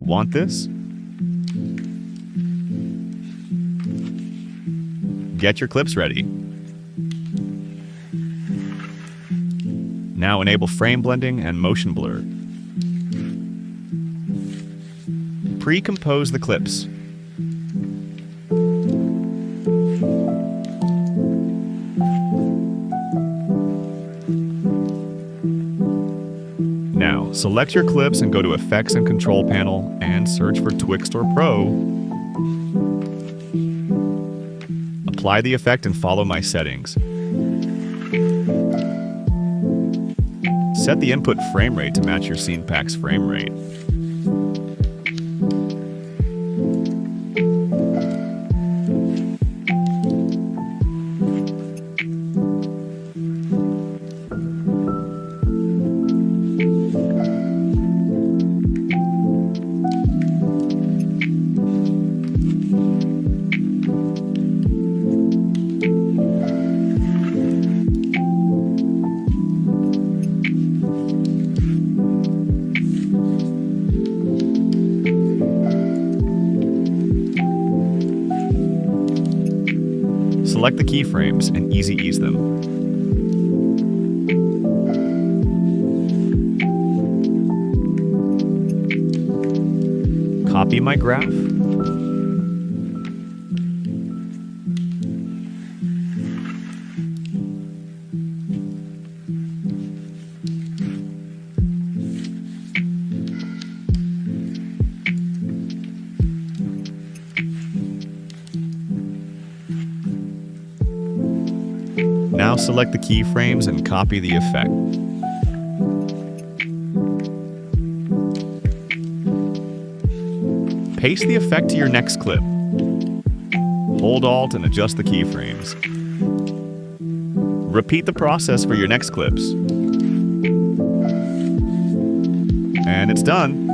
Want this? Get your clips ready. Now enable frame blending and motion blur. Pre-compose the clips. Now, select your clips and go to Effects and Control Panel and search for Twixtor Pro. Apply the effect and follow my settings. Set the input frame rate to match your scene pack's frame rate. Select the keyframes and easy ease them. Copy my graph. Now select the keyframes and copy the effect. Paste the effect to your next clip. Hold Alt and adjust the keyframes. Repeat the process for your next clips. And it's done.